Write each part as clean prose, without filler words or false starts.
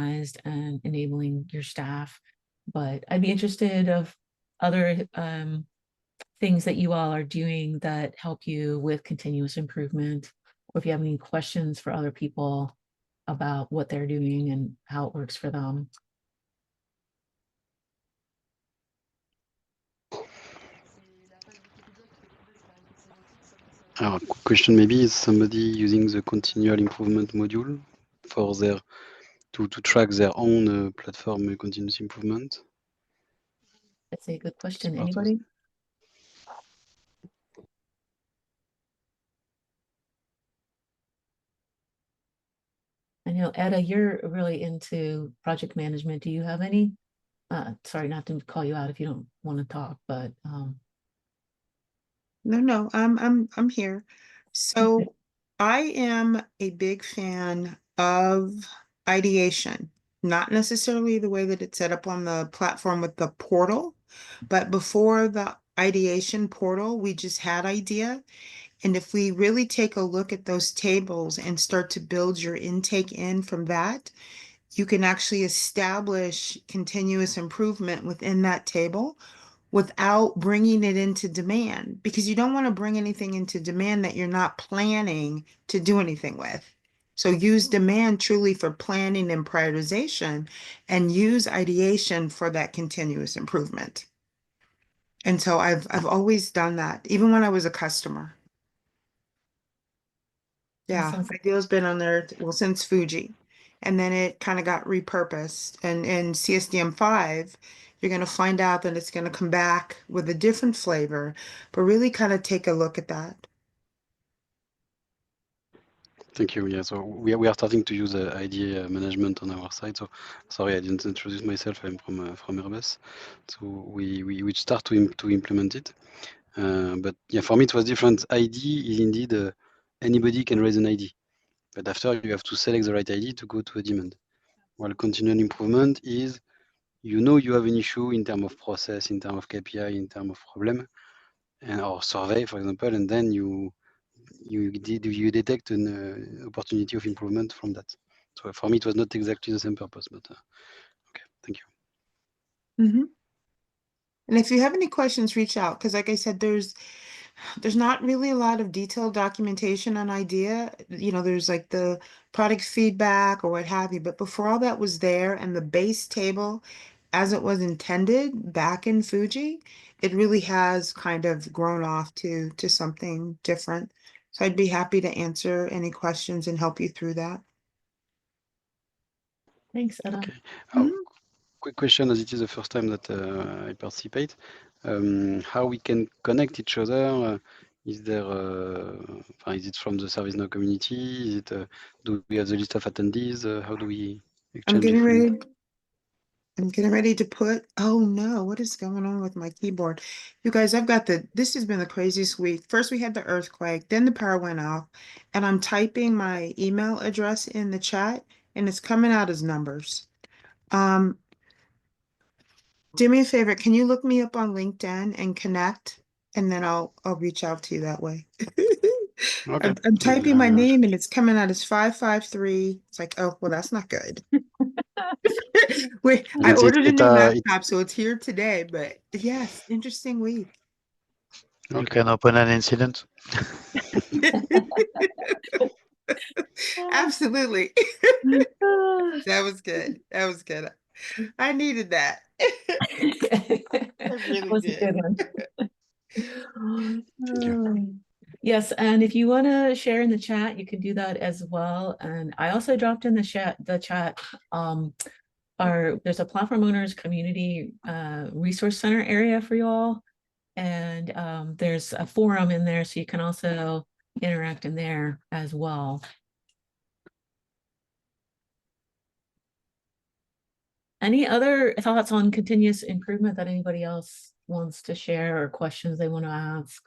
organized and enabling your staff. But I'd be interested of other things that you all are doing that help you with continuous improvement, or if you have any questions for other people about what they're doing and how it works for them. Question maybe, is somebody using the continual improvement module for their to track their own platform continuous improvement? That's a good question. Anybody? I know, Etta, you're really into project management. Do you have any? Sorry, not to call you out if you don't want to talk, but No, I'm here. So I am a big fan of ideation, not necessarily the way that it's set up on the platform with the portal, but before the ideation portal, we just had idea. And if we really take a look at those tables and start to build your intake in from that, you can actually establish continuous improvement within that table without bringing it into demand, because you don't want to bring anything into demand that you're not planning to do anything with. So use demand truly for planning and prioritization, and use ideation for that continuous improvement. And so I've always done that, even when I was a customer. Yeah, Ideal's been on there, well, since Fuji. And then it kind of got repurposed. And in CSDM5, you're going to find out that it's going to come back with a different flavor, but really kind of take a look at that. Thank you. Yeah, so we are starting to use IDA management on our side. So sorry, I didn't introduce myself. I'm from Airbus. So we start to implement it. But yeah, for me it was different. ID is indeed anybody can raise an ID, but after you have to select the right ID to go to a demand. While continual improvement is, you know, you have an issue in terms of process, in terms of KPI, in terms of problem, and or survey, for example, and then you detect an opportunity of improvement from that. So for me, it was not exactly the same purpose, but okay, thank you. Mm-hmm. And if you have any questions, reach out, because like I said, there's not really a lot of detailed documentation on IDEA. You know, there's like the product feedback or what have you, but before all that was there and the base table as it was intended back in Fuji, it really has kind of grown off to something different. So I'd be happy to answer any questions and help you through that. Thanks, Etta. Okay. Quick question, as it is the first time that I participate, how we can connect each other? Is there, is it from the ServiceNow community? Is it, do we have the list of attendees? How do we exchange? I'm getting ready to put, oh no, what is going on with my keyboard? You guys, this has been the craziest week. First we had the earthquake, then the power went off, and I'm typing my email address in the chat and it's coming out as numbers. Do me a favor, can you look me up on LinkedIn and connect? And then I'll reach out to you that way. Okay. I'm typing my name and it's coming out as 553. It's like, oh, well, that's not good. Wait, I ordered a new laptop, so it's here today, but yes, interesting week. You can open an incident. Absolutely. That was good. That was good. I needed that. I really did. Yes, and if you want to share in the chat, you can do that as well. And I also dropped in the chat there's a platform owners community resource center area for you all, and there's a forum in there, so you can also interact in there as well. Any other thoughts on continuous improvement that anybody else wants to share, or questions they want to ask?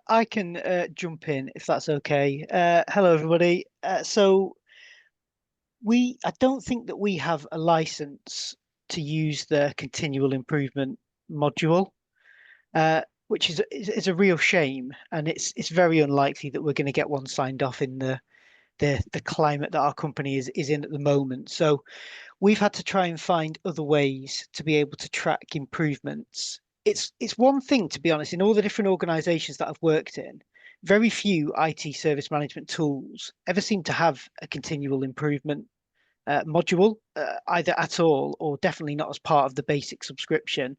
I can jump in if that's okay. Hello, everybody. So I don't think that we have a license to use the continual improvement module, which is a real shame, and it's very unlikely that we're going to get one signed off in the the climate that our company is in at the moment. So we've had to try and find other ways to be able to track improvements. It's one thing, to be honest, in all the different organizations that I've worked in, very few IT service management tools ever seem to have a continual improvement module, either at all or definitely not as part of the basic subscription.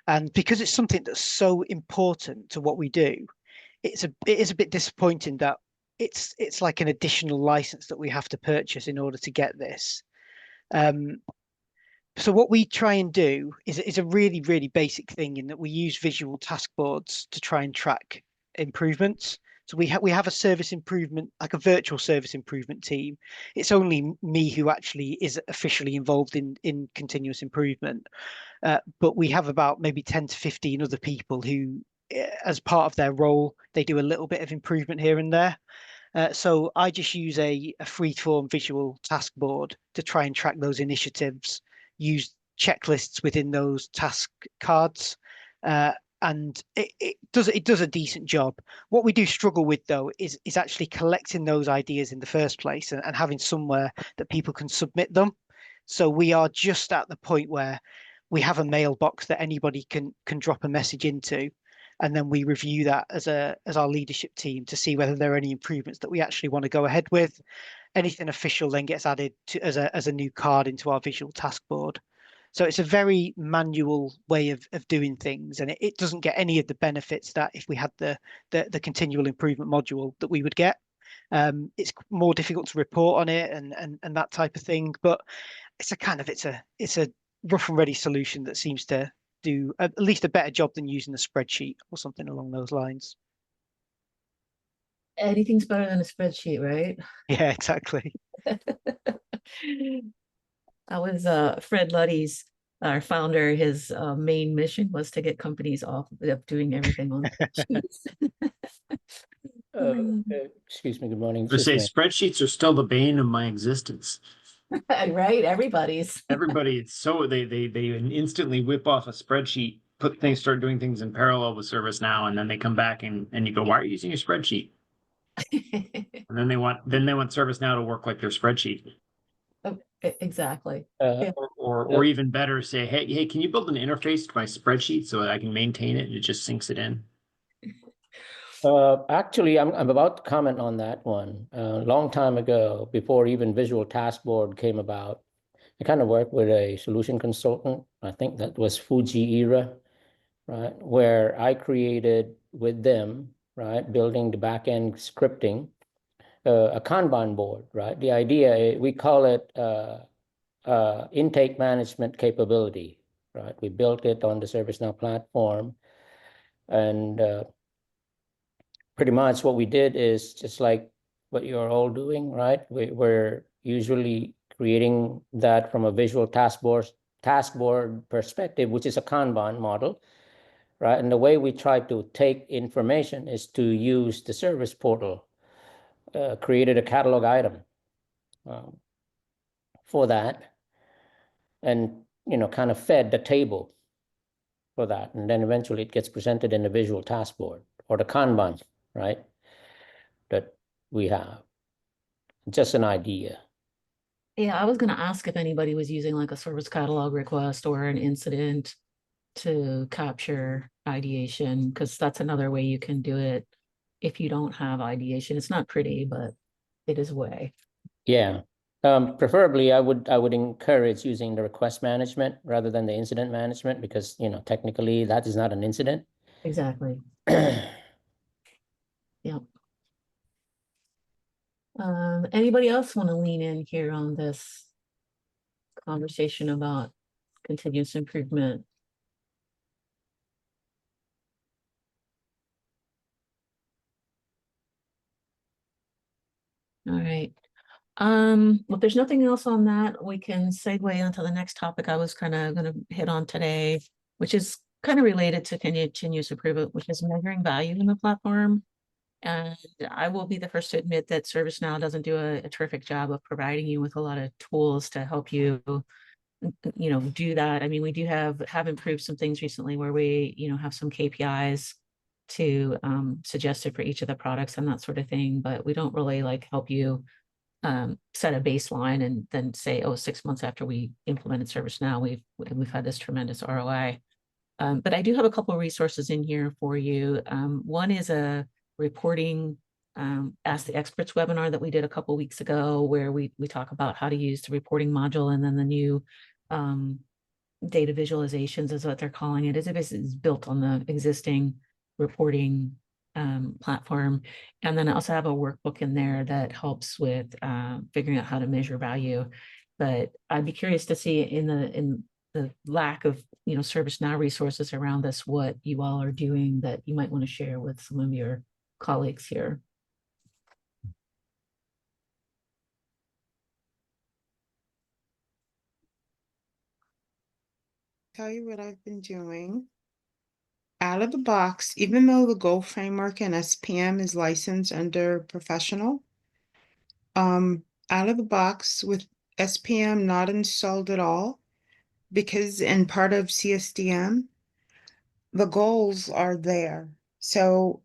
And because it's something that's so important to what we do, it is a bit disappointing that it's like an additional license that we have to purchase in order to get this. So what we try and do is a really, really basic thing in that we use visual task boards to try and track improvements. So we have a service improvement, like a virtual service improvement team. It's only me who actually is officially involved in continuous improvement. But we have about maybe 10 to 15 other people who, as part of their role, they do a little bit of improvement here and there. So I just use a free-form visual task board to try and track those initiatives, use checklists within those task cards, and it does a decent job. What we do struggle with, though, is actually collecting those ideas in the first place and having somewhere that people can submit them. So we are just at the point where we have a mailbox that anybody can drop a message into, and then we review that as our leadership team to see whether there are any improvements that we actually want to go ahead with. Anything official then gets added to as a new card into our visual task board. So it's a very manual way of doing things, and it doesn't get any of the benefits that if we had the continual improvement module that we would get. It's more difficult to report on it and that type of thing, but it's a rough and ready solution that seems to do at least a better job than using a spreadsheet or something along those lines. Anything's better than a spreadsheet, right? Yeah, exactly. That was Fred Luddy's, our founder. His main mission was to get companies off of doing everything on sheets. Excuse me, good morning. To say spreadsheets are still the bane of my existence. Right, everybody's. Everybody, it's so they instantly whip off a spreadsheet, start doing things in parallel with ServiceNow, and then they come back and you go, why are you using a spreadsheet? And then they want ServiceNow to work like their spreadsheet. Oh, exactly. Or even better, say, hey, can you build an interface to my spreadsheet so that I can maintain it and it just syncs it in? Actually, I'm about to comment on that one. A long time ago, before even Visual Task Board came about, I kind of worked with a solution consultant. I think that was Fuji era, right? Where I created with them, right, building the back-end scripting, a Kanban board, right? The idea, we call it intake management capability, right? We built it on the ServiceNow platform, and pretty much what we did is just like what you're all doing, right? We're usually creating that from a visual task board perspective, which is a Kanban model, right? And the way we try to take information is to use the service portal, created a catalog item for that, and kind of fed the table for that, and then eventually it gets presented in the visual task board or the Kanban, right? That we have. Just an idea. Yeah, I was going to ask if anybody was using like a service catalog request or an incident to capture ideation, because that's another way you can do it if you don't have ideation. It's not pretty, but it is a way. Yeah. Preferably, I would encourage using the request management rather than the incident management, because technically that is not an incident. Exactly. Yeah. Anybody else want to lean in here on this conversation about continuous improvement? All right. Well, if there's nothing else on that, we can segue onto the next topic I was kind of going to hit on today, which is kind of related to continuous improvement, which is measuring value in the platform. And I will be the first to admit that ServiceNow doesn't do a terrific job of providing you with a lot of tools to help you, do that. I mean, we do have improved some things recently where we, have some KPIs to suggested for each of the products and that sort of thing, but we don't really help you set a baseline and then say, oh, 6 months after we implemented ServiceNow, we've had this tremendous ROI. But I do have a couple of resources in here for you. One is a reporting Ask the Experts webinar that we did a couple weeks ago, where we talk about how to use the reporting module, and then the new data visualizations is what they're calling it. It's built on the existing reporting platform. And then I also have a workbook in there that helps with figuring out how to measure value. But I'd be curious to see in the lack of ServiceNow resources around this, what you all are doing that you might want to share with some of your colleagues here. Tell you what I've been doing. Out of the box, even though the goal framework and SPM is licensed under professional, out of the box with SPM not installed at all, because in part of CSDM, the goals are there. So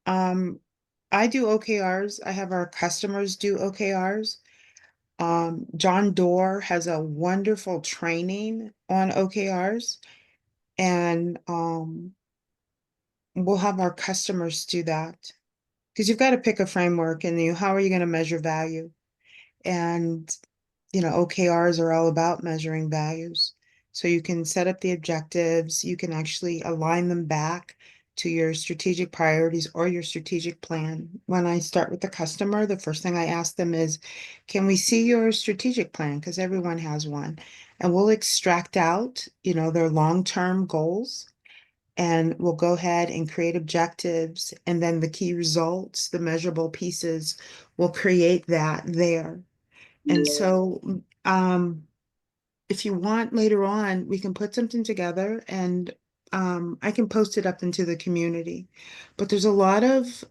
I do OKRs. I have our customers do OKRs. John Doerr has a wonderful training on OKRs, and we'll have our customers do that, because you've got to pick a framework, and how are you going to measure value? And OKRs are all about measuring values. So you can set up the objectives, you can actually align them back to your strategic priorities or your strategic plan. When I start with the customer, the first thing I ask them is, can we see your strategic plan? Because everyone has one. And we'll extract out, their long-term goals, and we'll go ahead and create objectives. And then the key results, the measurable pieces, will create that there. And so if you want later on, we can put something together, and I can post it up into the community. But there's a lot of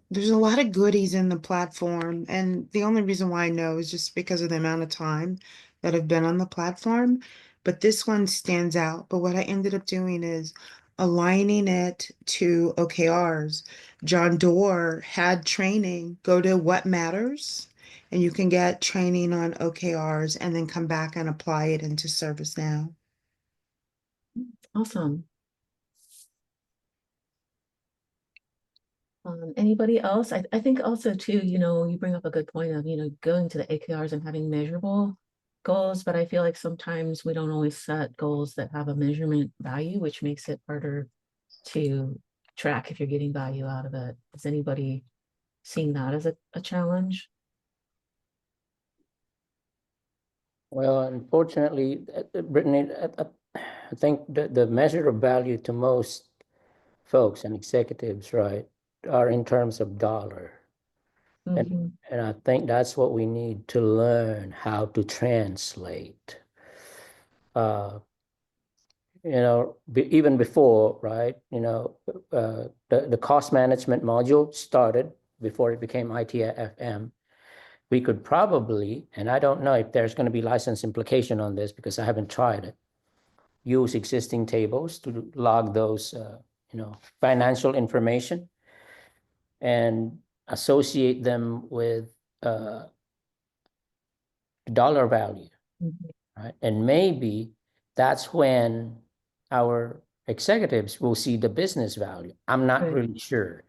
goodies in the platform, and the only reason why I know is just because of the amount of time that I've been on the platform. But this one stands out. But what I ended up doing is aligning it to OKRs. John Doerr had training, go to What Matters, and you can get training on OKRs and then come back and apply it into ServiceNow. Awesome. Anybody else? I think also too, you bring up a good point of, going to the OKRs and having measurable goals, but I feel like sometimes we don't always set goals that have a measurement value, which makes it harder to track if you're getting value out of it. Is anybody seeing that as a challenge? Well, unfortunately, Brittany, I think the measure of value to most folks and executives, right, are in terms of dollar. Mhm. And I think that's what we need to learn how to translate. Even before, right, the cost management module started before it became ITFM. We could probably, and I don't know if there's going to be license implication on this because I haven't tried it, use existing tables to log those, financial information and associate them with dollar value, Mhm. right? And maybe that's when our executives will see the business value. I'm not Right. really sure.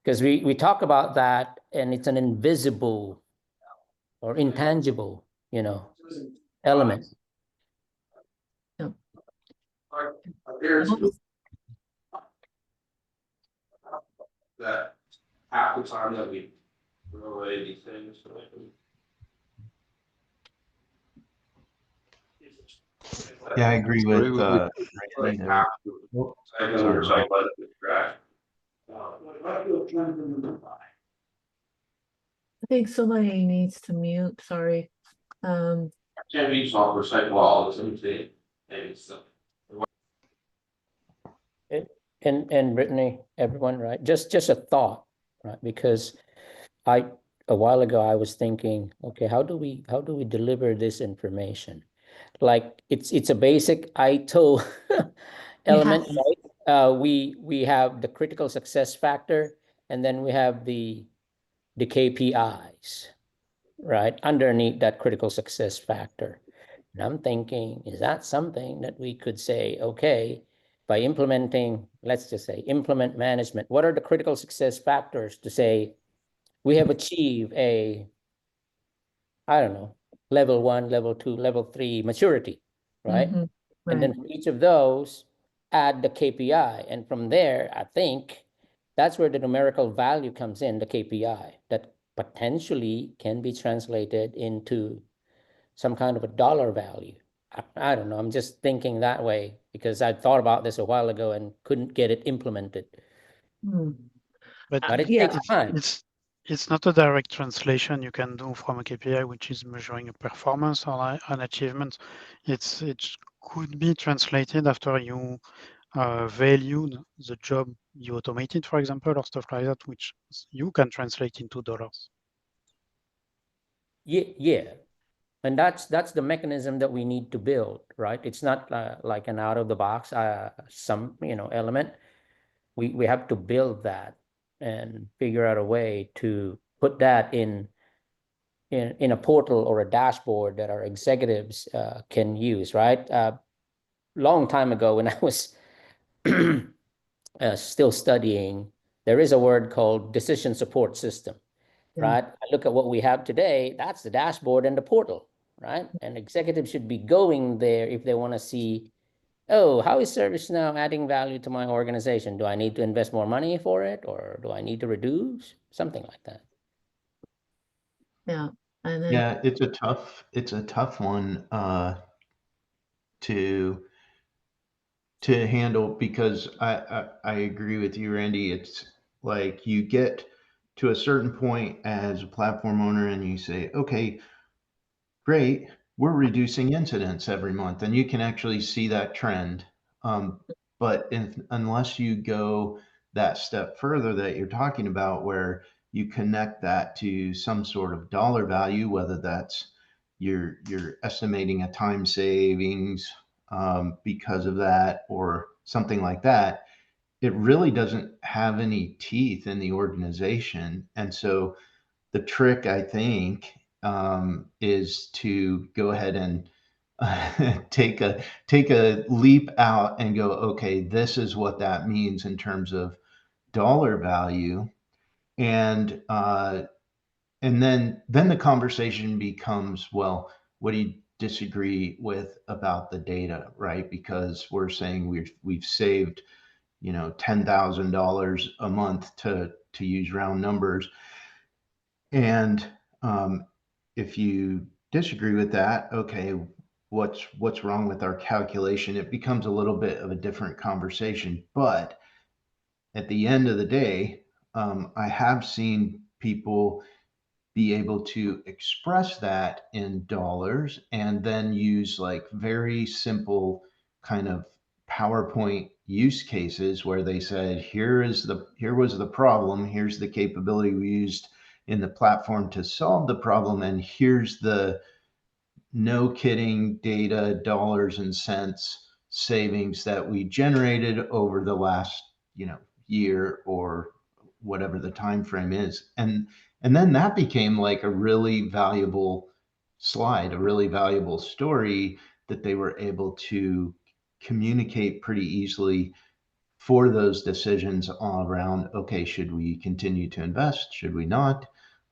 Because we talk about that, and it's an invisible or intangible, element. Yep. That half the time that we throw away these things. Yeah, I agree with Like Brittany. half the Oh, seconds sorry, or so, let it trash. I think somebody needs to mute, sorry. Can't be software site wall, it's empty. Maybe so. And Brittany, everyone, right? Just a thought, right? Because a while ago I was thinking, okay, how do we deliver this information? Like it's a basic ITIL element, Yes. right? We have the critical success factor, and then we have the KPIs, right, underneath that critical success factor. And I'm thinking, is that something that we could say, okay, by implementing, let's just say, implement management, what are the critical success factors to say we have achieved a, I don't know, level 1, level 2, level 3 maturity, right? Mhm, And then right. for each of those, add the KPI. And from there, I think that's where the numerical value comes in, the KPI, that potentially can be translated into some kind of a dollar value. I don't know. I'm just thinking that way because I thought about this a while ago and couldn't get it implemented. Hmm. But But it Yeah, takes time. it's not a direct translation you can do from a KPI, which is measuring a performance or an achievement. It could be translated after you valued the job you automated, for example, or stuff like that, which you can translate into dollars. Yeah. And that's the mechanism that we need to build, right? It's not like an out of the box some element. We have to build that and figure out a way to put that in a portal or a dashboard that our executives can use, right? Long time ago when I was still studying, there is a word called decision support system, Yeah. right? I look at what we have today, that's the dashboard and the portal, right? And executives should be going there if they want to see, oh, how is ServiceNow adding value to my organization? Do I need to invest more money for it, or do I need to reduce? Something like that. Yeah. And then Yeah, it's a tough one to handle because I agree with you, Randy. It's like you get to a certain point as a platform owner and you say, okay, great, we're reducing incidents every month, and you can actually see that trend. But unless you go that step further that you're talking about, where you connect that to some sort of dollar value, whether that's you're estimating a time savings because of that or something like that, it really doesn't have any teeth in the organization. And so the trick, I think, is to go ahead and take a leap out and go, okay, this is what that means in terms of dollar value, and then the conversation becomes, well, what do you disagree with about the data, right? Because we're saying we've saved, $10,000 a month to use round numbers. And if you disagree with that, okay, what's wrong with our calculation? It becomes a little bit of a different conversation. But at the end of the day, I have seen people be able to express that in dollars and then use like very simple kind of PowerPoint use cases where they said, here was the problem, here's the capability we used in the platform to solve the problem, and here's the no kidding data, dollars and cents savings that we generated over the last, year or whatever the time frame is. And then that became like a really valuable slide, a really valuable story that they were able to communicate pretty easily for those decisions all around, okay, should we continue to invest? Should we not?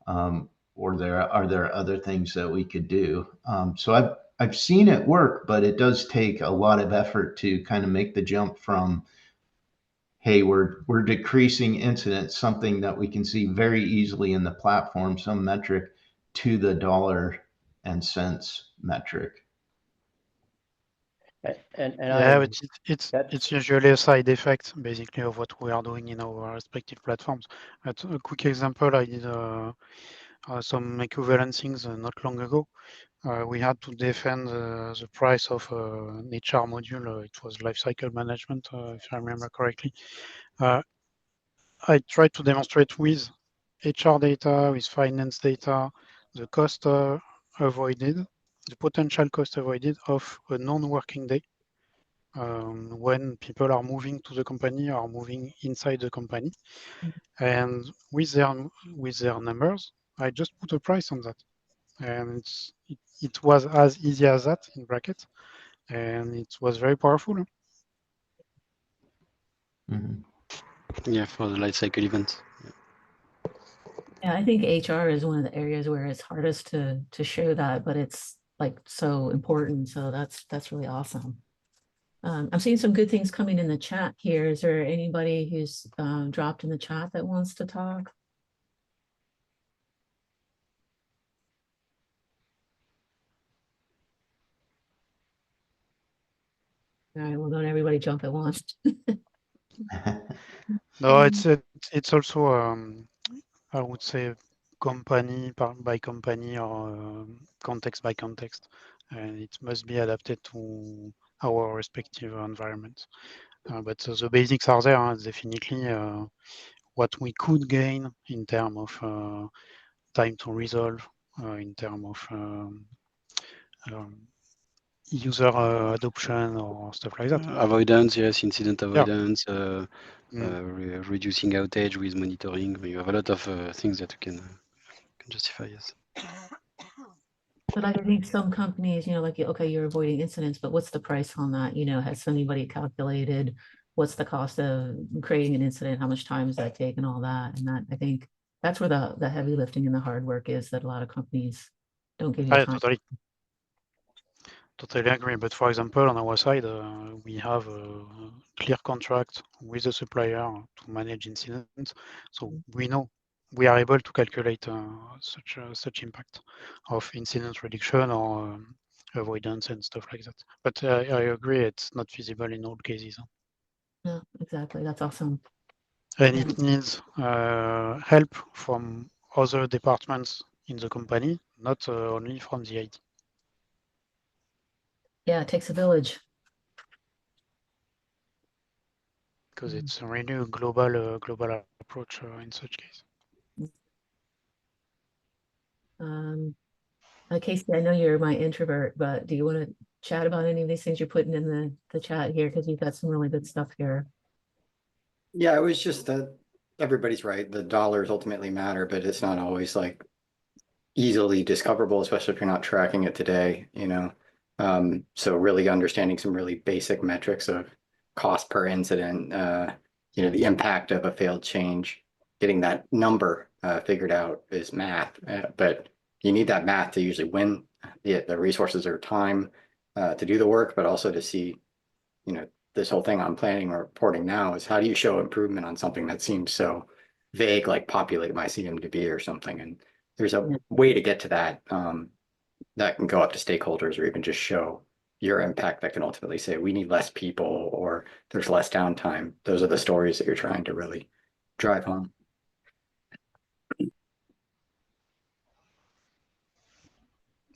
Or are there other things that we could do? So I've seen it work, but it does take a lot of effort to kind of make the jump from, hey, we're decreasing incidents, something that we can see very easily in the platform, some metric, to the dollar and cents metric. And Yeah, but it's that's usually a side effect, basically, of what we are doing in our respective platforms. But a quick example, I did some equivalent things not long ago. We had to defend the price of an HR module. It was lifecycle management, if I remember correctly. I tried to demonstrate with HR data, with finance data, the cost avoided, the potential cost avoided of a non-working day when people are moving to the company or moving inside the company. And with their numbers, I just put a price on that. and it was as easy as that in brackets, and it was very powerful. Mhm. Yeah, for the life cycle event. Yeah, I think HR is one of the areas where it's hardest to show that, but it's like so important. So that's really awesome. I'm seeing some good things coming in the chat here. Is there anybody who's dropped in the chat that wants to talk? All right, well, don't everybody jump at once. No, it's also I would say company by company or context by context, and it must be adapted to our respective environments. But the basics are there. Definitely, what we could gain in terms of time to resolve, in terms of user adoption or stuff like that. Avoidance, yes, incident Yeah. avoidance, Mm. reducing outage with monitoring. You have a lot of things that you can justify, yes. But I think some companies, like, okay, you're avoiding incidents, but what's the price on that? Has anybody calculated what's the cost of creating an incident? How much time does that take and all that? And that, I think that's where the heavy lifting and the hard work is that a lot of companies don't give you I time. totally agree. But for example, on our side, we have a clear contract with the supplier to manage incidents. So we know we are able to calculate such impact of incident reduction or avoidance and stuff like that. But I agree, it's not feasible in all cases. No, exactly. That's awesome. And it needs help from other departments in the company, not only from the IT. Yeah, it takes a village. Because it's really a global approach in such case. Casey, I know you're my introvert, but do you want to chat about any of these things you're putting in the chat here? Because you've got some really good stuff here. Yeah, it was just that everybody's right. The dollars ultimately matter, but it's not always like easily discoverable, especially if you're not tracking it today, So really understanding some really basic metrics of cost per incident, the impact of a failed change, getting that number figured out is math, but you need that math to usually win the resources or time to do the work, but also to see, this whole thing I'm planning or reporting now is how do you show improvement on something that seems so vague, like populate my CMDB or something. And there's a way to get to that that can go up to stakeholders or even just show your impact that can ultimately say we need less people or there's less downtime. Those are the stories that you're trying to really drive home.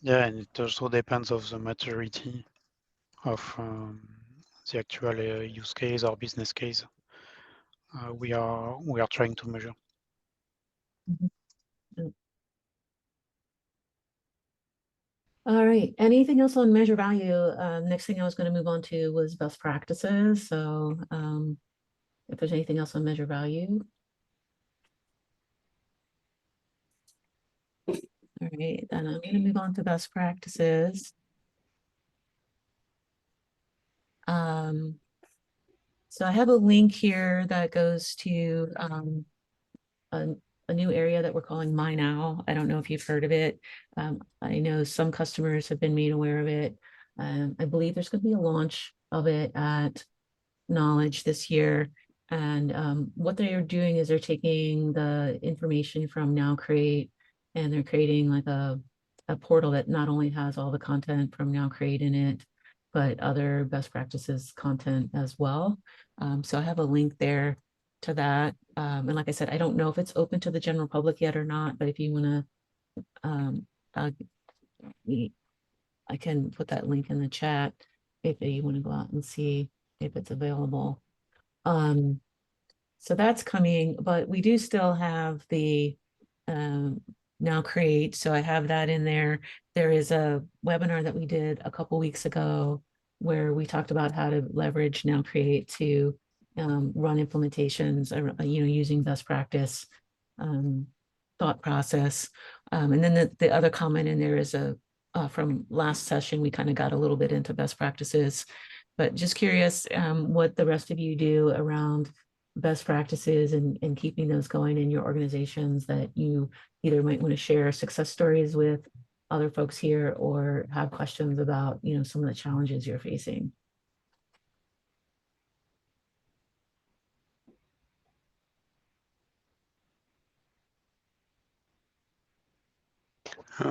Yeah, and it also depends of the maturity of the actual use case or business case we are trying to measure. All right. Anything else on measure value? Next thing I was going to move on to was best practices. So if there's anything else on measure value. All right, then I'm going to move on to best practices. So I have a link here that goes to a new area that we're calling My Now. I don't know if you've heard of it. I know some customers have been made aware of it. I believe there's going to be a launch of it at Knowledge this year. And what they're doing is they're taking the information from Now Create and they're creating like a portal that not only has all the content from Now Create in it, but other best practices content as well. So I have a link there to that. And like I said, I don't know if it's open to the general public yet or not, but if you want to, I can put that link in the chat if you want to go out and see if it's available. So that's coming, but we do still have the Now Create. So I have that in there. There is a webinar that we did a couple weeks ago where we talked about how to leverage Now Create to run implementations, using best practice thought process. And then the other comment in there is from last session, we kind of got a little bit into best practices, but just curious what the rest of you do around best practices and keeping those going in your organizations, that you either might want to share success stories with other folks here or have questions about, some of the challenges you're facing.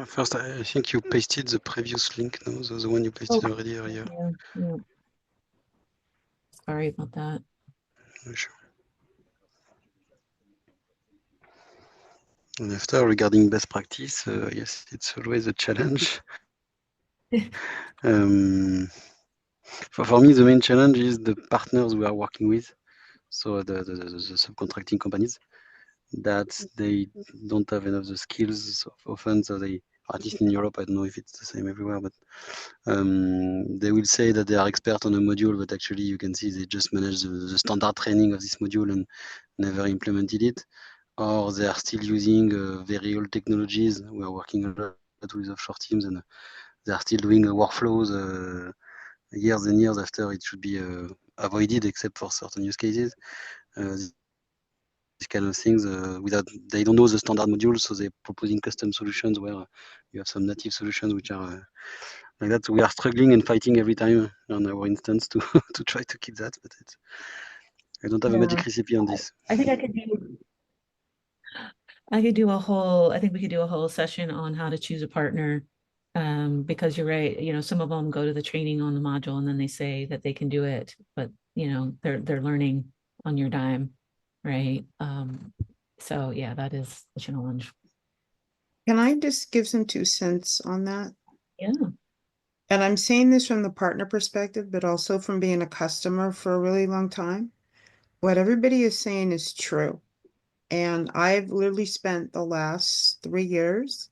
First, I think you pasted the previous link, no? The one you pasted already earlier. Yeah. Sorry about that. Sure. And after, regarding best practice, yes, it's always a challenge. For me, the main challenge is the partners we are working with. So the subcontracting companies, that they don't have enough the skills often. So they, at least in Europe, I don't know if it's the same everywhere, but they will say that they are expert on a module, but actually you can see they just manage the standard training of this module and never implemented it. Or they are still using very old technologies. We are working a lot with offshore teams, and they are still doing workflows years and years after it should be avoided, except for certain use cases. These kind of things, without, they don't know the standard modules, so they're proposing custom solutions where you have some native solutions which are like that. We are struggling and fighting every time on our instance to to try to keep that, but I don't have a magic recipe on this. I think we could do a whole session on how to choose a partner. Because you're right, some of them go to the training on the module and then they say that they can do it, but they're learning on your dime, right? So yeah, that is a challenge. Can I just give some 2 cents on that? Yeah. And I'm saying this from the partner perspective, but also from being a customer for a really long time. What everybody is saying is true. And I've literally spent the last 3 years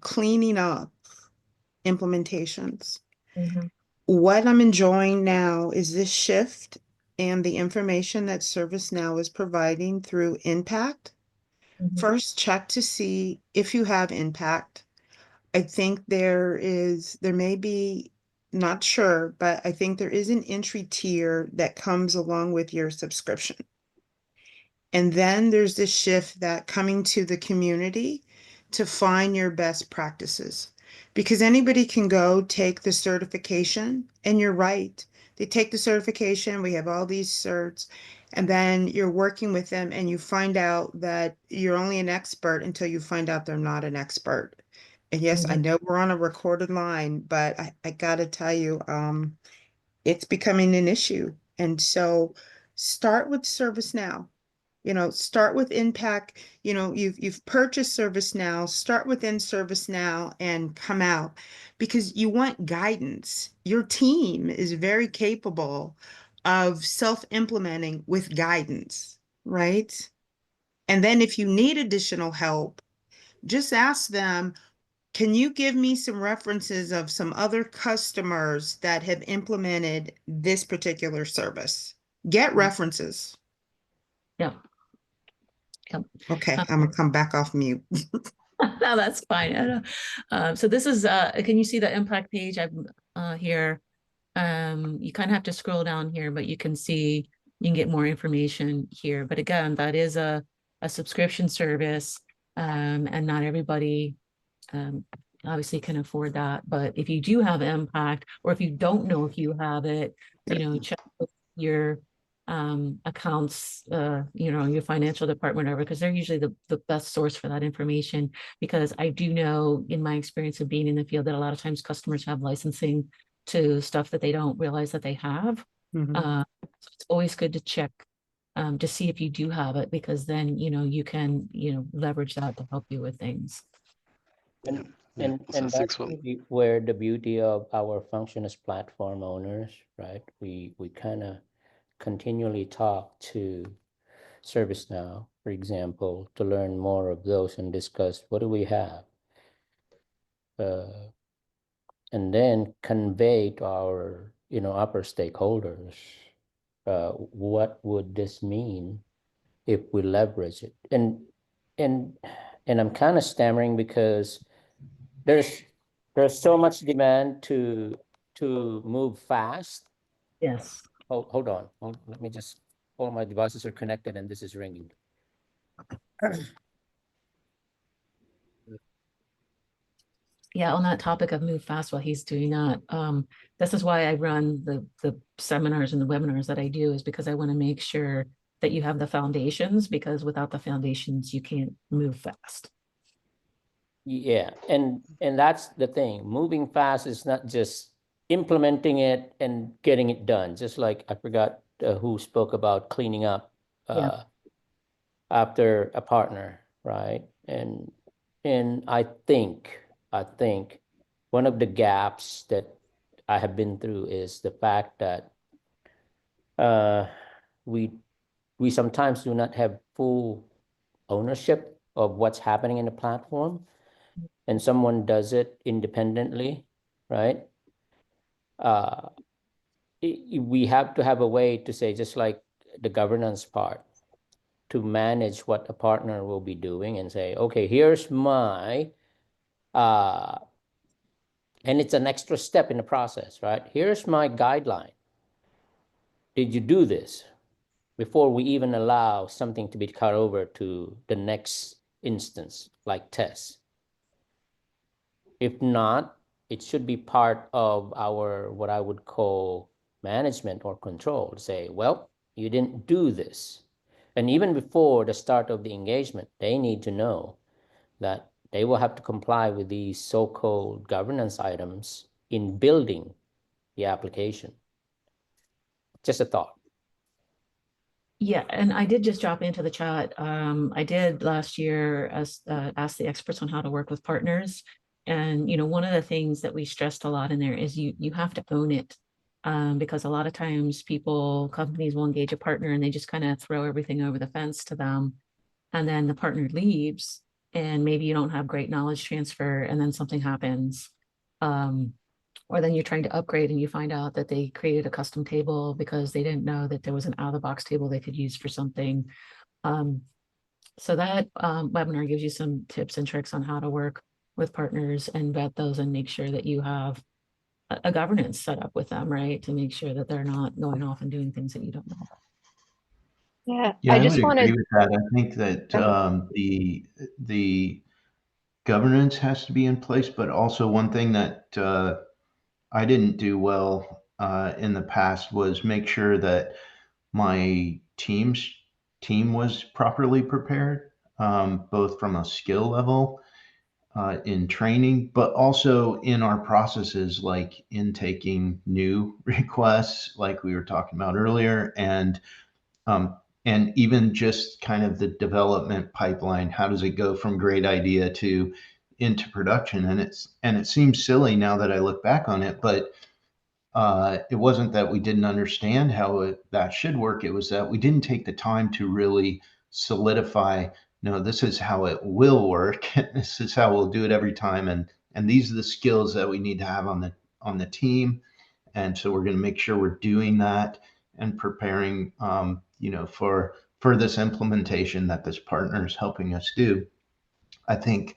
cleaning up implementations. What I'm enjoying now is this shift and the information that ServiceNow is providing through Impact. First, check to see if you have Impact. I think there may be, not sure, but I think there is an entry tier that comes along with your subscription. And then there's this shift that coming to the community to find your best practices. Because anybody can go take the certification, and you're right. They take the certification, we have all these certs, and then you're working with them and you find out that you're only an expert until you find out they're not an expert. And yes, I know we're on a recorded line, but I gotta tell you, it's becoming an issue. And so start with ServiceNow. Start with Impact. You've purchased ServiceNow, start within ServiceNow and come out, because you want guidance. Your team is very capable of self-implementing with guidance, right? And then if you need additional help, just ask them, can you give me some references of some other customers that have implemented this particular service? Get references. Yep. Yep. Okay, I'm gonna come back off mute. No, that's fine. So this is, can you see the impact page? I'm here. You kind of have to scroll down here, but you can get more information here. But again, that is a subscription service, and not everybody obviously can afford that. But if you do have impact, or if you don't know if you have it, check with your accounts, your financial department, whatever, because they're usually the best source for that information. Because I do know, in my experience of being in the field, that a lot of times customers have licensing to stuff that they don't realize that they have. So it's always good to check to see if you do have it, because then you can leverage that to help you with things. And that's really where the beauty of our function as platform owners, right? We kind of continually talk to ServiceNow, for example, to learn more of those and discuss what do we have, and then convey to our upper stakeholders what would this mean if we leverage it. And and I'm kind of stammering because there's so much demand to move fast. Yes. Hold on. Let me just, all my devices are connected and this is ringing. Yeah, on that topic of move fast while he's doing that, this is why I run the seminars and the webinars that I do, is because I want to make sure that you have the foundations, because without the foundations, you can't move fast. Yeah, and that's the thing. Moving fast is not just implementing it and getting it done. Just like I forgot who spoke about cleaning up after a partner, right? And I think one of the gaps that I have been through is the fact that we sometimes do not have full ownership of what's happening in the platform, and someone does it independently, right? We have to have a way to say, just like the governance part, to manage what a partner will be doing and say, okay, here's my, and it's an extra step in the process, right? Here's my guideline. Did you do this? Before we even allow something to be cut over to the next instance, like tests. If not, it should be part of our, what I would call management or control, to say, well, you didn't do this. And even before the start of the engagement, they need to know that they will have to comply with these so-called governance items in building the application. Just a thought. Yeah, and I did just drop into the chat. I did last year ask the experts on how to work with partners. And, one of the things that we stressed a lot in there is you have to own it. Because a lot of times companies will engage a partner and they just kind of throw everything over the fence to them. And then the partner leaves and maybe you don't have great knowledge transfer and then something happens. Or then you're trying to upgrade and you find out that they created a custom table because they didn't know that there was an out-of-the-box table they could use for something. So that webinar gives you some tips and tricks on how to work with partners and vet those and make sure that you have a governance set up with them, right? To make sure that they're not going off and doing things that you don't know about. Yeah, Yeah, I I just would wanted, agree with that. I think that the governance has to be in place, but also one thing that I didn't do well in the past was make sure that my team was properly prepared, both from a skill level in training, but also in our processes, like intaking new requests, like we were talking about earlier, and even just kind of the development pipeline. How does it go from great idea to into production? And it seems silly now that I look back on it, but it wasn't that we didn't understand how that should work. It was that we didn't take the time to really solidify, no, this is how it will work. This is how we'll do it every time. And these are the skills that we need to have on the team. And so we're going to make sure we're doing that and preparing, for this implementation that this partner is helping us do. I think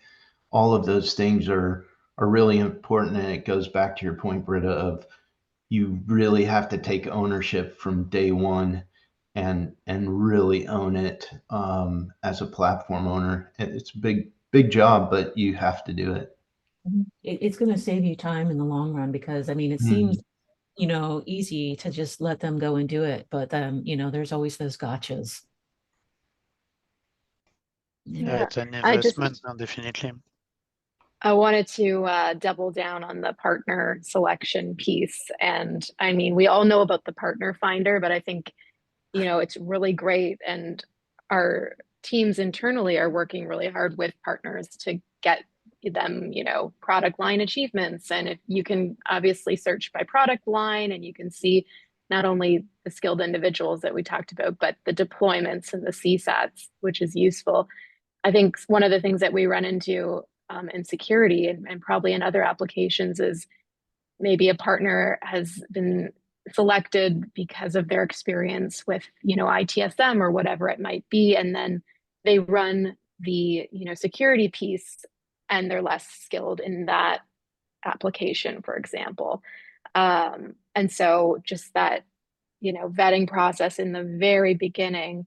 all of those things are really important. And it goes back to your point, Britta, of you really have to take ownership from day one and really own it as a platform owner. It's a big job, but you have to do it. It's going to save you time in the long run, because I mean, it seems, easy to just let them go and do it, but then, there's always those gotchas. Yeah, it's an I just, investment, definitely. I wanted to double down on the partner selection piece. And I mean, we all know about the partner finder, but I think, it's really great. And our teams internally are working really hard with partners to get them, product line achievements. And if you can obviously search by product line, and you can see not only the skilled individuals that we talked about, but the deployments and the CSATs, which is useful. I think one of the things that we run into in security and probably in other applications is maybe a partner has been selected because of their experience with, ITSM or whatever it might be, and then they run the security piece and they're less skilled in that application, for example. And so just that vetting process in the very beginning,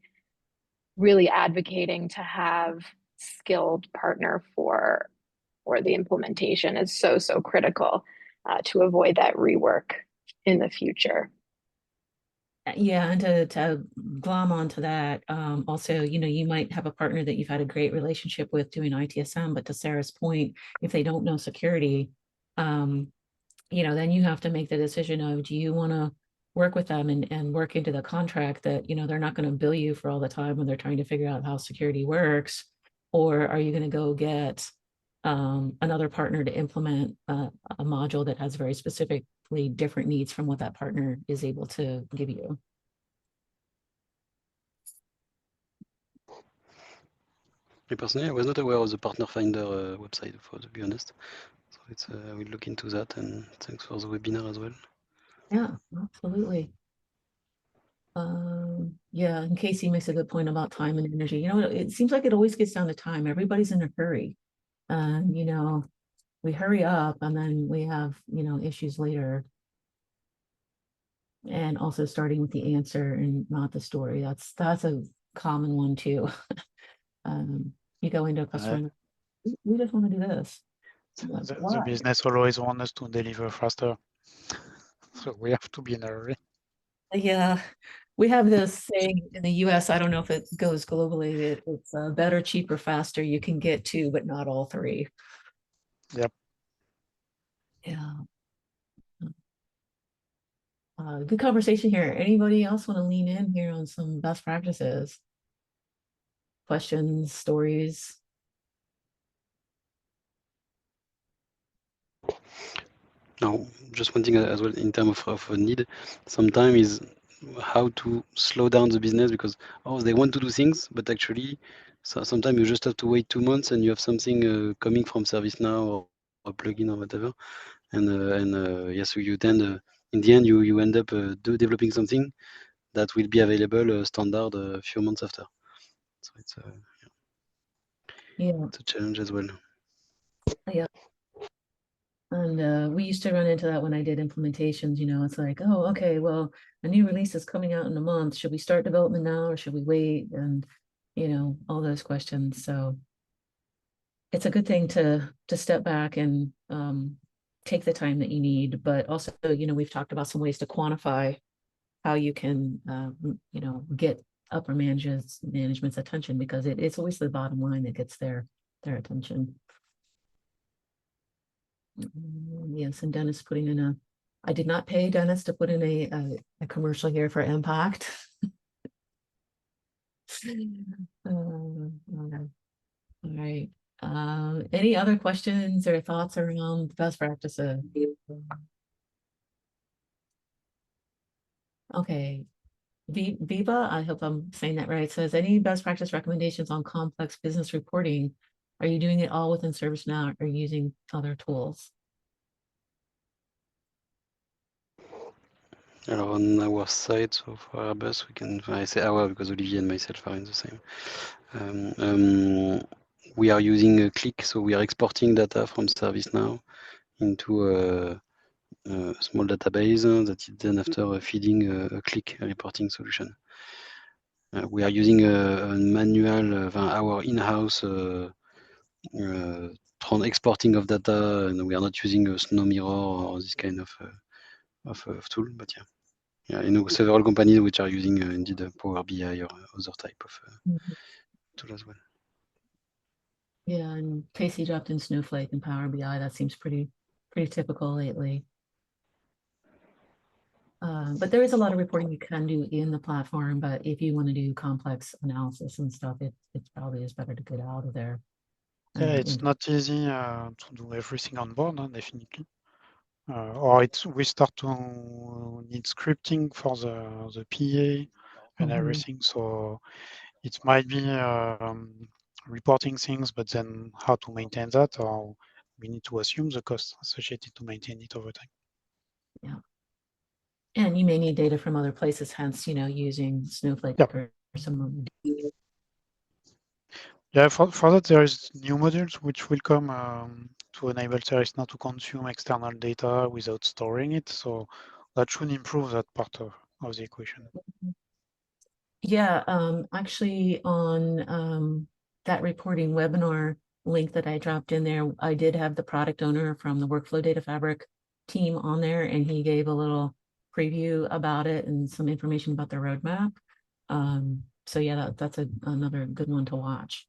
really advocating to have skilled partner for the implementation is so critical to avoid that rework in the future. Yeah, and to glom onto that, also, you might have a partner that you've had a great relationship with doing ITSM, but to Sarah's point, if they don't know security, then you have to make the decision of, do you want to work with them and work into the contract that, they're not going to bill you for all the time when they're trying to figure out how security works, or are you going to go get another partner to implement a module that has very specifically different needs from what that partner is able to give you? Personally, I was not aware of the Partner Finder website, to be honest. So it's I will look into that, and thanks for the webinar as well. Yeah, absolutely. Yeah, and Casey makes a good point about time and energy. It seems like it always gets down to time. Everybody's in a hurry. And, we hurry up and then we have, issues later. And also starting with the answer and not the story. That's a common one too. You go into a customer, we just want to do this. Like, The business always wants us to deliver faster. So we have to be in a hurry. Yeah, we have this saying in the US, I don't know if it goes globally, it's better, cheaper, faster. You can get two, but not all three. Yep. Yeah. Good conversation here. Anybody else want to lean in here on some best practices? Questions, stories? Now, just one thing as well in terms of a need, sometimes is how to slow down the business, because they want to do things, but actually, sometimes you just have to wait 2 months and you have something coming from ServiceNow or a plugin or whatever, and yes, so you tend in the end you end up developing something that will be available standard a few months after. So it's Yeah, it's a challenge as well. yeah. And we used to run into that when I did implementations. It's like, oh, okay, well, a new release is coming out in a month. Should we start development now or should we wait? And all those questions. So it's a good thing to step back and take the time that you need. But also, we've talked about some ways to quantify how you can get upper management's attention, because it's always the bottom line that gets their attention. Yes, and Dennis putting in I did not pay Dennis to put in a commercial here for Impact. All right. Any other questions or thoughts around best practices? Okay. Viva, I hope I'm saying that right, says, any best practice recommendations on complex business reporting? Are you doing it all within ServiceNow or using other tools? On our side, so for Airbus, I say our because Olivier and myself are in the same. We are using a Click, so we are exporting data from ServiceNow into a small database that is then after feeding a Click reporting solution. We are using a manual, our in-house exporting of data, and we are not using a Snow Mirror or this kind of tool, but yeah, several companies which are using indeed Power BI or other type of tool as well. Yeah, and Casey dropped in Snowflake and Power BI. That seems pretty typical lately. But there is a lot of reporting you can do in the platform, but if you want to do complex analysis and stuff, it probably is better to get out of there. Yeah, it's not easy to do everything on board, definitely. Or we start to need scripting for the PA and everything. So it might be reporting things, but then how to maintain that, or we need to assume the costs associated to maintain it over time. Yeah. And you may need data from other places, hence, using Snowflake or some of them. Yeah, for that, there is new modules which will come to enable ServiceNow to consume external data without storing it. So that should improve that part of the equation. Yeah, actually on that reporting webinar link that I dropped in there, I did have the product owner from the Workflow Data Fabric team on there, and he gave a little preview about it and some information about their roadmap. So yeah, that's another good one to watch.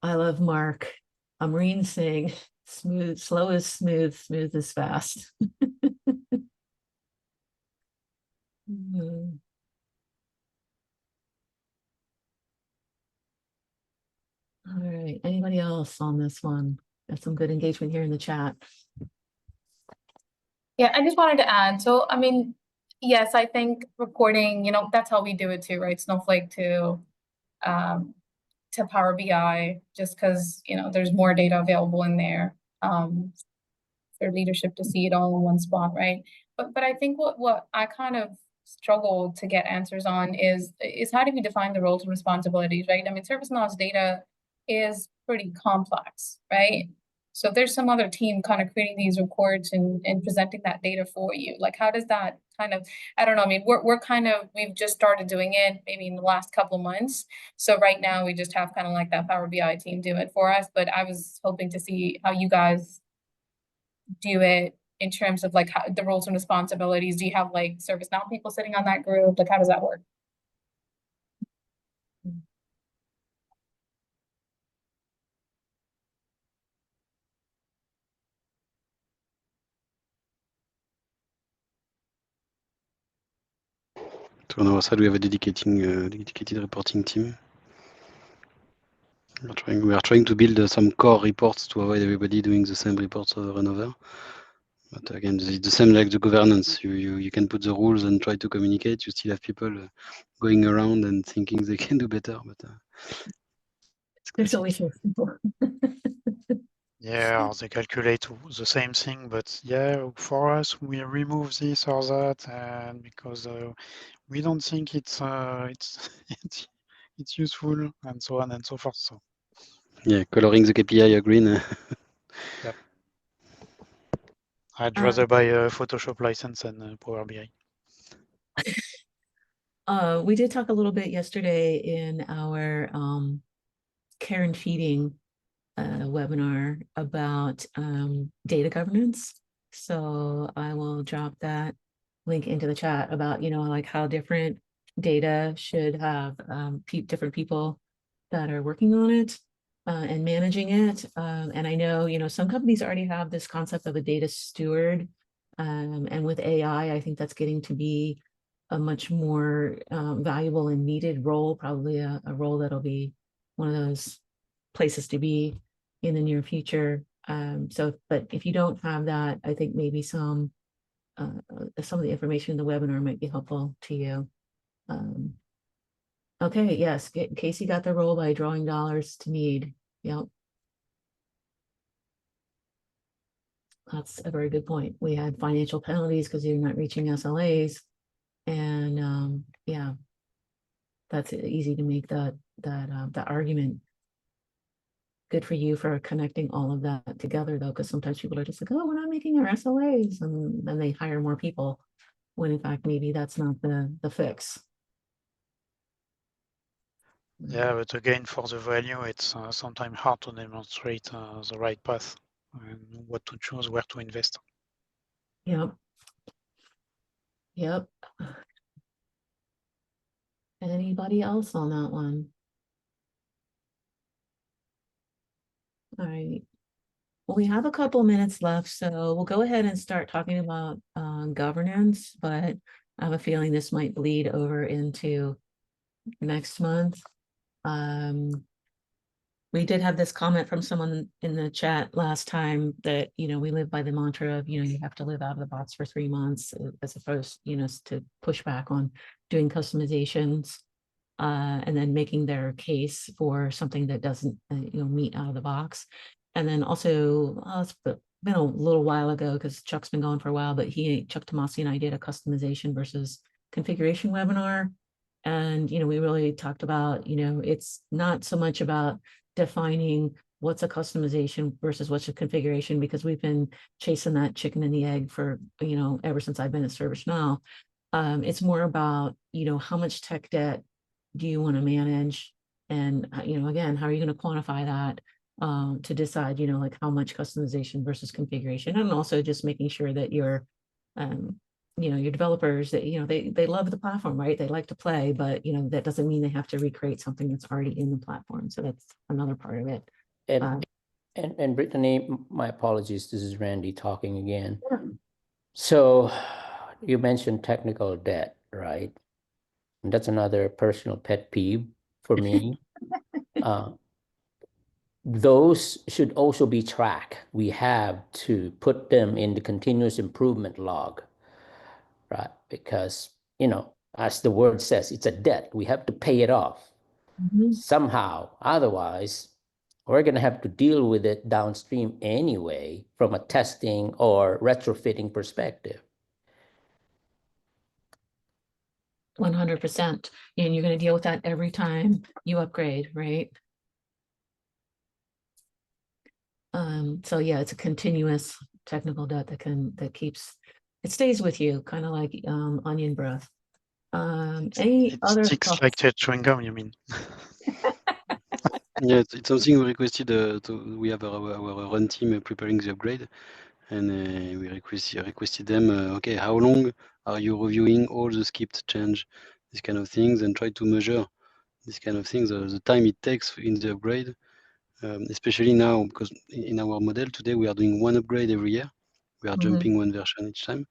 I love Mark. Amreen saying, smooth, slow is smooth, smooth is fast. Mhm. All right, anybody else on this one? Got some good engagement here in the chat. Yeah, I just wanted to add, so I mean, yes, I think reporting, you know, that's how we do it too, right? Snowflake to Power BI, just because, you know, there's more data available in there for leadership to see it all in one spot, right? But I think what I kind of struggle to get answers on is how do we define the roles and responsibilities, right? I mean, ServiceNow's data is pretty complex, right? So if there's some other team kind of creating these reports and presenting that data for you, like how does that kind of, I don't know, I mean, we're kind of, we've just started doing it maybe in the last couple of months. So right now we just have kind of like that Power BI team do it for us, but I was hoping to see how you guys do it in terms of like how, the roles and responsibilities. Do you have like ServiceNow people sitting on that group? Like, how does that work? So on our side, we have a dedicated reporting team. We are trying to build some core reports to avoid everybody doing the same reports over and over. But again, it's the same like the governance. You can put the rules and try to communicate. You still have people going around and thinking they can do better. But There's always those people. Yeah, or they calculate the same thing, but yeah, for us, we remove this or that, and because we don't think it's it's useful, and so on and so forth. So yeah, coloring the KPI green. yep, I'd rather buy a Photoshop license than Power BI. We did talk a little bit yesterday in our care and feeding webinar about data governance. So I will drop that link into the chat about, you know, like how different data should have different people that are working on it and managing it. And I know, you know, some companies already have this concept of a data steward. And with AI, I think that's getting to be a much more valuable and needed role, probably a role that'll be one of those places to be in the near future. But if you don't have that, I think maybe some of the information in the webinar might be helpful to you. Okay, yes, Casey got the role by drawing dollars to need. Yep. That's a very good point. We had financial penalties because you're not reaching SLAs. And yeah, that's easy to make that argument. Good for you for connecting all of that together, though, because sometimes people are just like, oh, we're not making our SLAs, and then they hire more people, when in fact, maybe that's not the fix. Yeah, but again, for the value, it's sometimes hard to demonstrate the right path and what to choose, where to invest. Yep. Yep. Anybody else on that one? All right. Well, we have a couple minutes left, so we'll go ahead and start talking about governance, but I have a feeling this might bleed over into next month. We did have this comment from someone in the chat last time that, you know, we live by the mantra of, you know, you have to live out of the box for 3 months as opposed, you know, to push back on doing customizations and then making their case for something that doesn't, you know, meet out of the box. And then also, it's been a little while ago because Chuck's been gone for a while, but Chuck Tomasi and I did a customization versus configuration webinar. And, we really talked about, it's not so much about defining what's a customization versus what's a configuration, because we've been chasing that chicken and the egg for, ever since I've been at ServiceNow. It's more about, how much tech debt do you want to manage? And, again, how are you going to quantify that to decide, like how much customization versus configuration, and also just making sure that your, your developers that, they love the platform, right? They like to play, but, that doesn't mean they have to recreate something that's already in the platform. So that's another part of it. And Brittany, my apologies, this is Randy talking again. So you mentioned technical debt, right? And that's another personal pet peeve for me. Those should also be tracked. We have to put them in the continuous improvement log, right? Because, as the word says, it's a debt. We have to pay it off somehow. Otherwise, we're going to have to deal with it downstream anyway from a testing or retrofitting perspective. 100%. And you're going to deal with that every time you upgrade, right? So yeah, it's a continuous technical debt it stays with you, kind of like onion breath. Any It other sticks thoughts? like chewing gum, you mean? Yeah, it's something we requested. We have our run team preparing the upgrade, and we requested them. Okay, how long are you reviewing all the skipped change, these kind of things, and try to measure these kind of things, the time it takes in the upgrade, especially now, because in our model today we are doing one upgrade every year. We are jumping one version each time.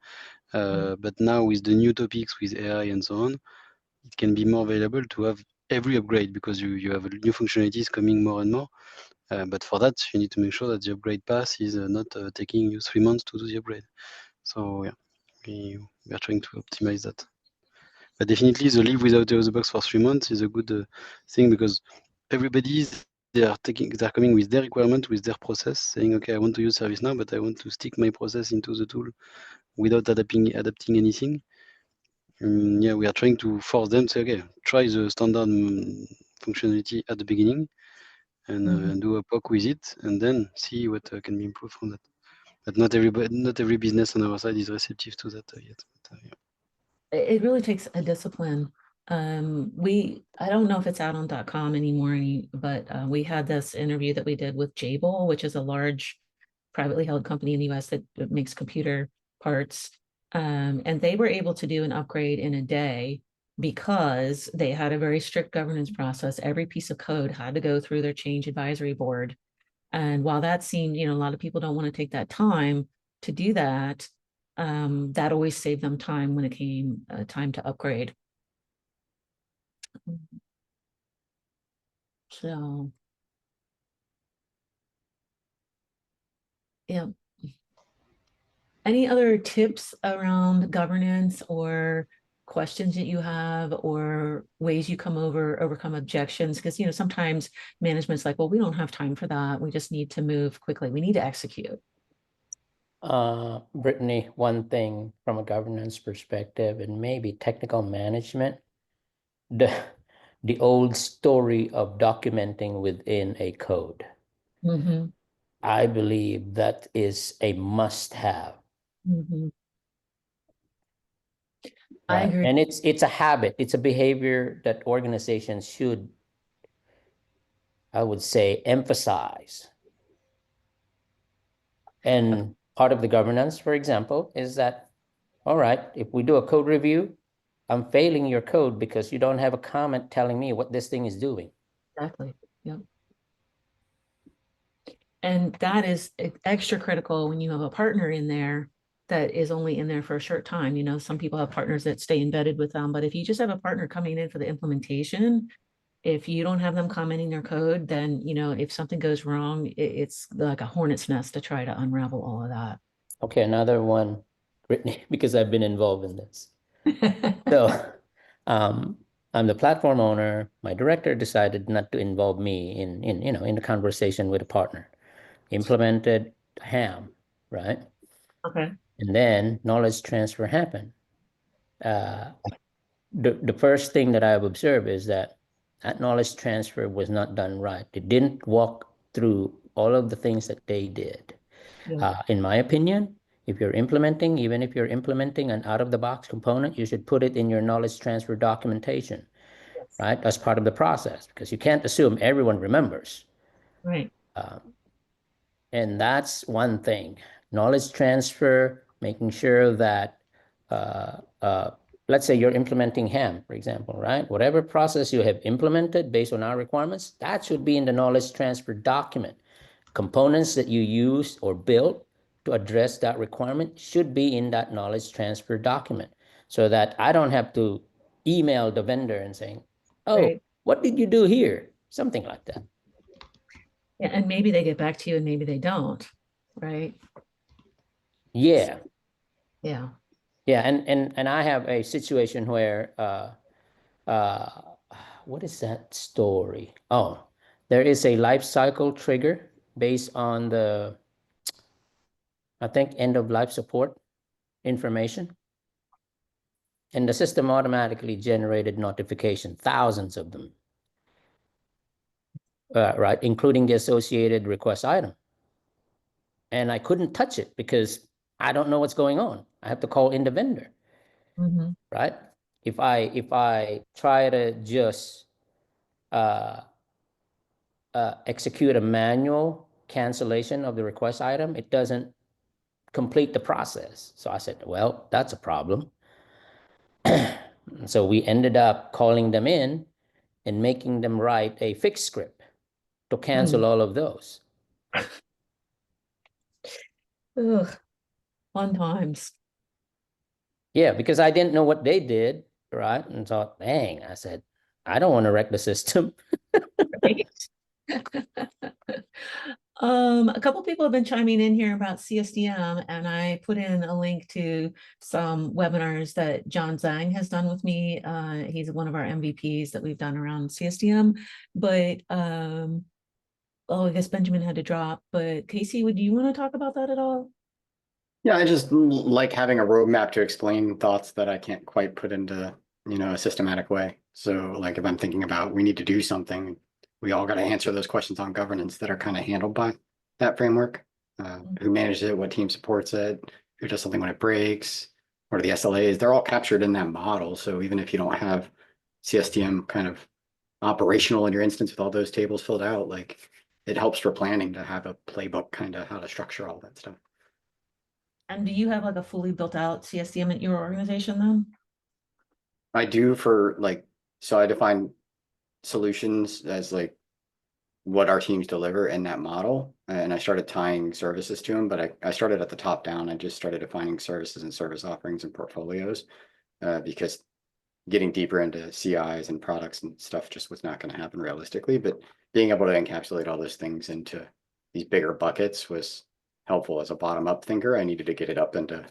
But now with the new topics, with AI and so on, it can be more available to have every upgrade, because you have new functionalities coming more and more. But for that, you need to make sure that the upgrade path is not taking you 3 months to do the upgrade. So yeah, we are trying to optimize that. But definitely the live without the box for 3 months is a good thing, because they're coming with their requirement, with their process, saying, okay, I want to use ServiceNow, but I want to stick my process into the tool without adapting anything. Yeah, we are trying to force them to say, okay, try the standard functionality at the beginning, and do a POC with it, and then see what can be improved from that. But not every business on our side is receptive to that yet. But, yeah. It really takes a discipline. I don't know if it's out on .com anymore, but we had this interview that we did with Jabil, which is a large privately held company in the US that makes computer parts. And they were able to do an upgrade in a day because they had a very strict governance process. Every piece of code had to go through their change advisory board. And while that seemed, a lot of people don't want to take that time to do that, that always saved them time when it came time to upgrade. So, yeah. Any other tips around governance or questions that you have, or ways you overcome objections? Because, sometimes management's like, well, we don't have time for that. We just need to move quickly. We need to execute. Brittany, one thing from a governance perspective and maybe technical management, the old story of documenting within a code. I believe that is a must-have. I agree. And it's a habit, it's a behavior that organizations should, I would say, emphasize. And part of the governance, for example, is that, all right, if we do a code review, I'm failing your code because you don't have a comment telling me what this thing is doing. Exactly. Yep. And that is extra critical when you have a partner in there that is only in there for a short time. Some people have partners that stay embedded with them, but if you just have a partner coming in for the implementation, if you don't have them commenting their code, then, if something goes wrong, it's like a hornet's nest to try to unravel all of that. Okay, another one, Brittany, because I've been involved in this. So I'm the platform owner. My director decided not to involve me in the conversation with a partner. Implemented ham, right? Okay. And then knowledge transfer happened. the first thing that I've observed is that knowledge transfer was not done right. It didn't walk through all of the things that they did. Yeah. In my opinion, if you're implementing, even if you're implementing an out-of-the-box component, you should put it in your knowledge transfer documentation, Yes. right? As part of the process, because you can't assume everyone remembers. Right. And that's one thing. Knowledge transfer, making sure that, let's say you're implementing HAM, for example, right? Whatever process you have implemented based on our requirements, that should be in the knowledge transfer document. Components that you use or built to address that requirement should be in that knowledge transfer document so that I don't have to email the vendor and saying, oh, Right. what did you do here? Something like that. Yeah, and maybe they get back to you and maybe they don't, right? Yeah. Yeah. Yeah, and I have a situation where what is that story? Oh, there is a life cycle trigger based on the, I think, end of life support information. And the system automatically generated notification, thousands of them, right, including the associated request item. And I couldn't touch it because I don't know what's going on. I have to call in the vendor, right? If I try to just execute a manual cancellation of the request item, it doesn't complete the process. So I said, well, that's a problem. So we ended up calling them in and making them write a fixed script to cancel all of those. Ugh, fun times. Yeah, because I didn't know what they did, right? And so, dang, I said, I don't want to wreck the system. Right. A couple people have been chiming in here about CSDM, and I put in a link to some webinars that John Zhang has done with me. He's one of our MVPs that we've done around CSDM, but oh, I guess Benjamin had to drop, but Casey, would you want to talk about that at all? Yeah, I just like having a roadmap to explain thoughts that I can't quite put into, a systematic way. So like if I'm thinking about we need to do something, we all got to answer those questions on governance that are kind of handled by that framework. Who manages it, what team supports it, who does something when it breaks, what are the SLAs? They're all captured in that model. So even if you don't have CSDM kind of operational in your instance with all those tables filled out, like it helps for planning to have a playbook kind of how to structure all that stuff. And do you have like a fully built out CSDM at your organization then? I do for so I define solutions as like what our teams deliver in that model. And I started tying services to them, but I started at the top down. I just started defining services and service offerings and portfolios because getting deeper into CIs and products and stuff just was not going to happen realistically. But being able to encapsulate all those things into these bigger buckets was helpful as a bottom up thinker. I needed to get it up into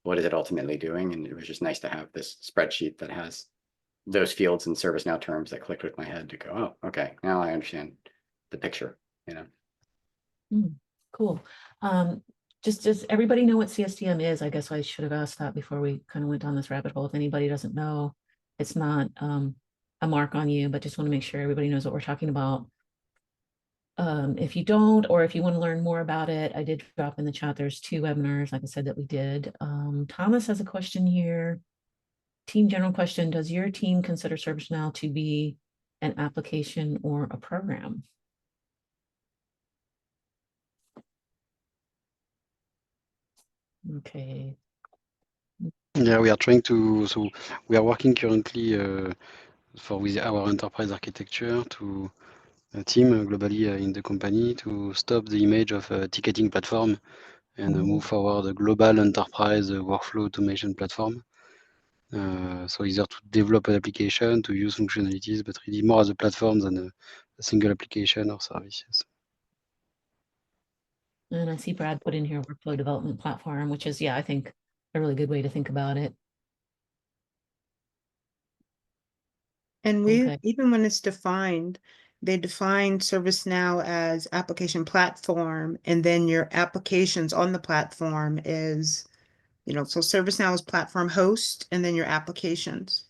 what is it ultimately doing? And it was just nice to have this spreadsheet that has those fields and ServiceNow terms that clicked with my head to go, oh, okay, now I understand the picture, Cool. Does everybody know what CSDM is? I guess I should have asked that before we kind of went down this rabbit hole. If anybody doesn't know, it's not a mark on you, but just want to make sure everybody knows what we're talking about. If you don't, or if you want to learn more about it, I did drop in the chat. There's 2 webinars, like I said, that we did. Thomas has a question here. Team general question, does your team consider ServiceNow to be an application or a program? Okay. Yeah, we are trying to, so we are working currently with our enterprise architecture to a team globally in the company to stop the image of a ticketing platform and move forward a global enterprise workflow automation platform. So either to develop an application, to use functionalities, but really more as a platform than a single application or services. And I see Brad put in here workflow development platform, which is, yeah, I think a really good way to think about it. And even when it's defined, they define ServiceNow as application platform, and then your applications on the platform is, so ServiceNow is platform host, and then your applications.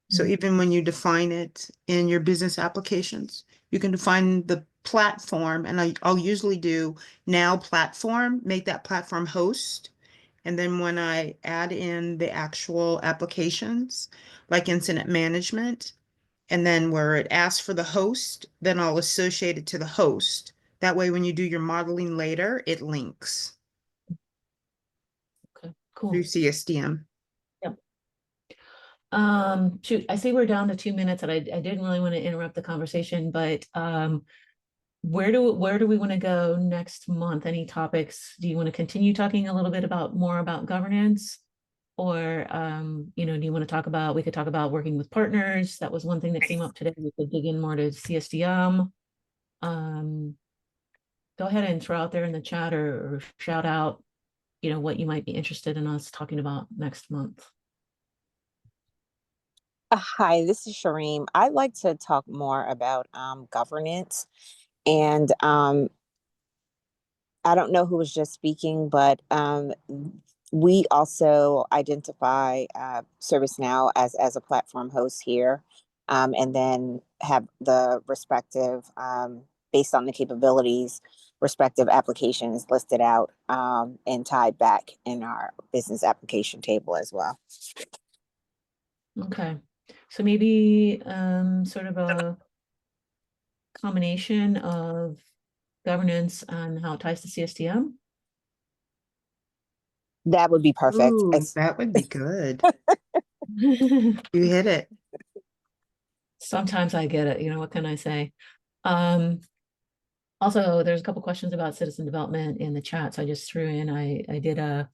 So even when you define it in your business applications, you can define the platform, and I'll usually do now platform, make that platform host. And then when I add in the actual applications, like incident management, and then where it asks for the host, then I'll associate it to the host. That way, when you do your modeling later, it links Okay, cool. through CSDM. Shoot, I see we're down to 2 minutes, and I didn't really want to interrupt the conversation, but where do we want to go next month? Any topics? Do you want to continue talking a little bit more about governance? Or you know, do you want to talk about, we could talk about working with partners? That was one thing that came up today. We could dig in more to CSDM. Go ahead and throw out there in the chat or shout out, you know, what you might be interested in us talking about next month. Hi, this is Shareem. I'd like to talk more about governance. And I don't know who was just speaking, but we also identify ServiceNow as a platform host here, and then have the respective, based on the capabilities, respective applications listed out and tied back in our business application table as well. Okay, so maybe sort of a combination of governance and how it ties to CSDM. That would be perfect. Ooh, that would be good. You hit it. Sometimes I get it, you know, what can I say? Also, there's a couple questions about citizen development in the chat, so I just threw in, I did a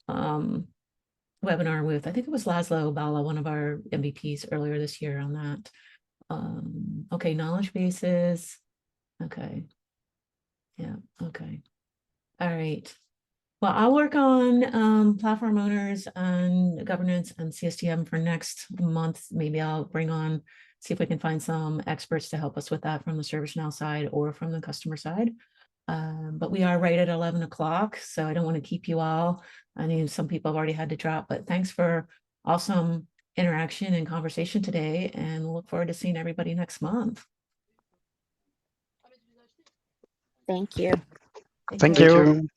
webinar with, I think it was Laszlo Bala, one of our MVPs earlier this year on that. Okay, knowledge bases. Okay. Yeah, okay. All right. Well, I'll work on platform owners and governance and CSDM for next month. Maybe I'll bring on, see if we can find some experts to help us with that from the ServiceNow side or from the customer side. But we are right at 11 o'clock, so I don't want to keep you all. I know some people have already had to drop, but thanks for awesome interaction and conversation today, and look forward to seeing everybody next month. Thank you. Thank you.